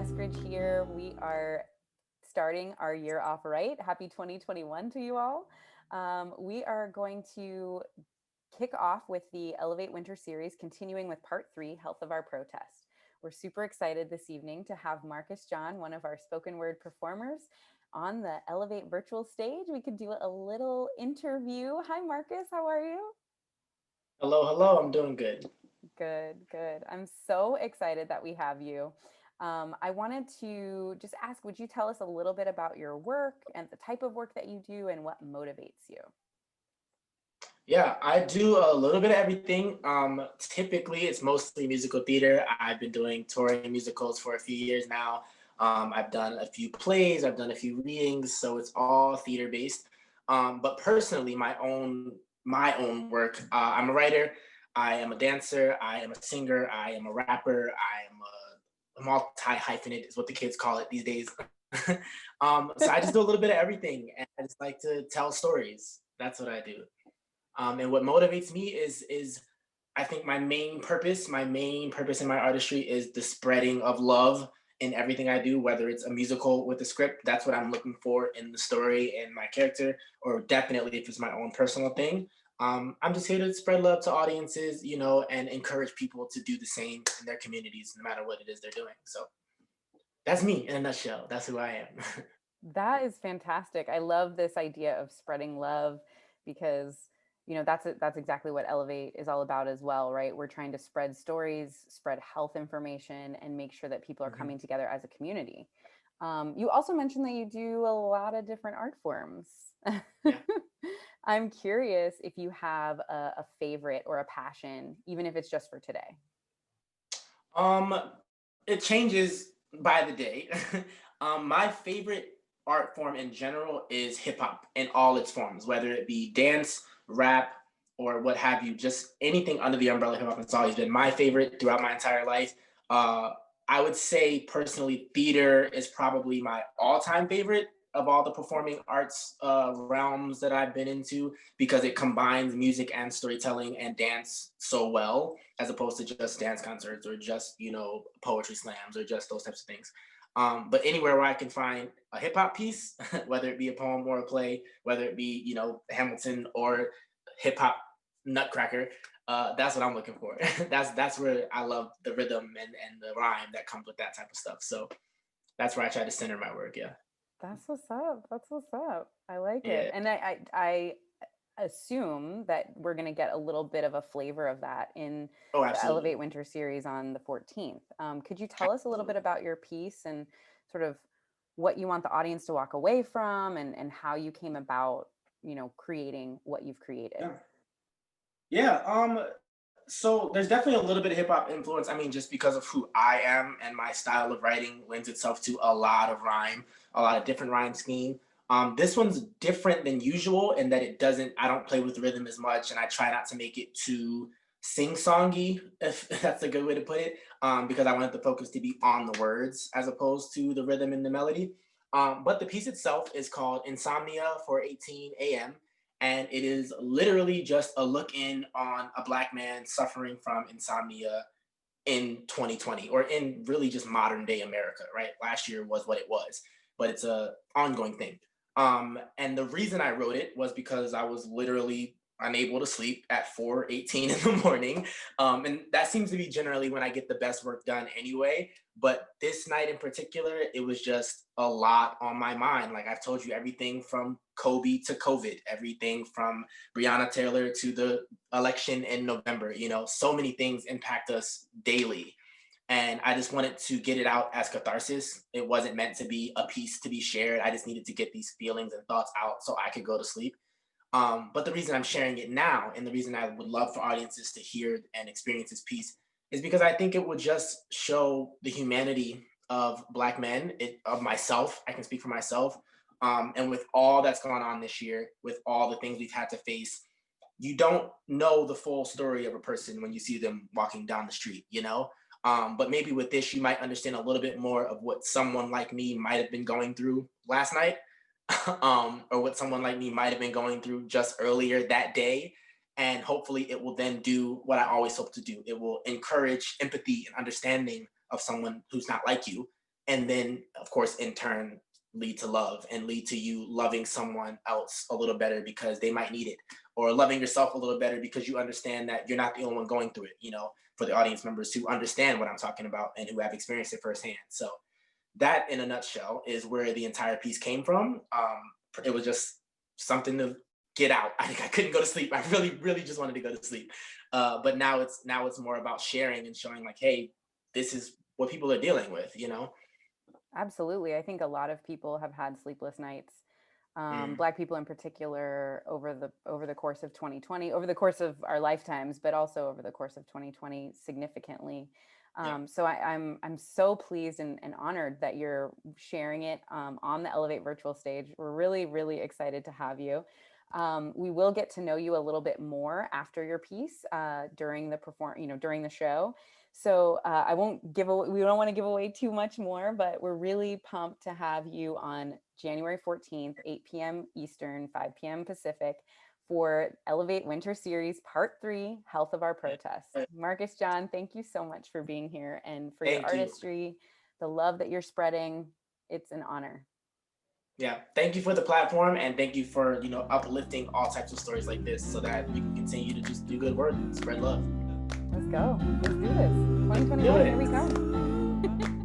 Eskridge here. We are starting our year off right. Happy 2021 to you all. We are going to kick off with the Elevate Winter Series, continuing with part 3, Health of Our Protest. We're super excited this evening to have Marcus John, one of our spoken word performers, on the Elevate virtual stage. We could do a little interview. Hi, Marcus. How are you? Hello, hello. I'm doing good. Good, good. I'm so excited that we have you. I wanted to just ask, would you tell us a little bit about your work and the type of work that you do and what motivates you? Yeah, I do a little bit of everything. Typically, it's mostly musical theater. I've been doing touring musicals for a few years now. I've done a few plays. I've done a few readings, so it's all theater based. But personally, my own work. I'm a writer. I am a dancer. I am a singer. I am a rapper. I am a multi hyphenate is what the kids call it these days. So I just do a little bit of everything, and I just like to tell stories. That's what I do. And what motivates me is I think my main purpose in my artistry is the spreading of love in everything I do, whether it's a musical with a script, that's what I'm looking for in the story and my character, or definitely if it's my own personal thing. I'm just here to spread love to audiences, and encourage people to do the same in their communities, no matter what it is they're doing. So that's me in a nutshell. That's who I am. That is fantastic. I love this idea of spreading love because that's exactly what Elevate is all about as well, right? We're trying to spread stories, spread health information, and make sure that people are Mhm. coming together as a community. You also mentioned that you do a lot of different art forms. Yeah. I'm curious if you have a favorite or a passion, even if it's just for today. Um, it changes by the day. My favorite art form in general is hip hop in all its forms, whether it be dance, rap, or what have you. Just anything under the umbrella of hip hop has always been my favorite throughout my entire life. Uh, I would say personally, theater is probably my all-time favorite of all the performing arts realms that I've been into because it combines music and storytelling and dance so well as opposed to just dance concerts or just poetry slams or just those types of things. But anywhere where I can find a hip hop piece, whether it be a poem or a play, whether it be Hamilton or hip hop Nutcracker, that's what I'm looking for. That's where I love the rhythm and the rhyme that comes with that type of stuff. So that's where I try to center my work. Yeah, That's what's up. That's what's up. I like it. yeah. And I assume that we're going to get a little bit of a flavor of that in Oh, the absolutely, Elevate Winter series on the 14th. Could you tell us a little bit absolutely. about your piece and sort of what you want the audience to walk away from and how you came about, creating what you've created? Yeah. Yeah. So there's definitely a little bit of hip hop influence. I mean, just because of who I am and my style of writing lends itself to a lot of rhyme, a lot of different rhyme scheme. This one's different than usual in that I don't play with rhythm as much, and I try not to make it too sing-songy, if that's a good way to put it, because I wanted the focus to be on the words as opposed to the rhythm and the melody. But the piece itself is called Insomnia for 18 a.m., and it is literally just a look in on a black man suffering from insomnia in 2020 or in really just modern day America, right? Last year was what it was, but it's a ongoing thing. And the reason I wrote it was because I was literally unable to sleep at 4:18 in the morning. And that seems to be generally when I get the best work done anyway. But this night in particular, it was just a lot on my mind. Like I've told you, everything from Kobe to COVID, everything from Breonna Taylor to the election in November, so many things impact us daily. And I just wanted to get it out as catharsis. It wasn't meant to be a piece to be shared. I just needed to get these feelings and thoughts out so I could go to sleep. But the reason I'm sharing it now and the reason I would love for audiences to hear and experience this piece is because I think it would just show the humanity of Black men, of myself. I can speak for myself. And with all that's gone on this year, with all the things we've had to face, you don't know the full story of a person when you see them walking down the street. But maybe with this, you might understand a little bit more of what someone like me might have been going through last night, or what someone like me might have been going through just earlier that day. And hopefully, it will then do what I always hope to do. It will encourage empathy and understanding of someone who's not like you, and then of course in turn lead to love and lead to you loving someone else a little better because they might need it, or loving yourself a little better because you understand that you're not the only one going through it, for the audience members who understand what I'm talking about and who have experienced it firsthand. So that in a nutshell is where the entire piece came from. It was just something to get out. I think I couldn't go to sleep. I really, really just wanted to go to sleep. But now it's more about sharing and showing like, hey, this is what people are dealing with. Absolutely. I think a lot of people have had sleepless nights. Mm, Black people in particular over the course of 2020, over the course of our lifetimes, but also over the course of 2020 significantly. yeah. I'm so pleased and honored that you're sharing it on the Elevate virtual stage. We're really, really excited to have you. We will get to know you a little bit more after your piece during the show. So I won't give away, we don't want to give away too much more, but we're really pumped to have you on January 14th, 8 p.m. Eastern, 5 p.m. Pacific for Elevate Winter Series Part 3, Health of Our Protests. Marcus John, thank you so much for being here and for your Thank you. artistry, the love that you're spreading. It's an honor. Yeah, thank you for the platform, and thank you for uplifting all types of stories like this so that we can continue to just do good work and spread love. Let's go. Let's do this. Do 2021, here we it. come.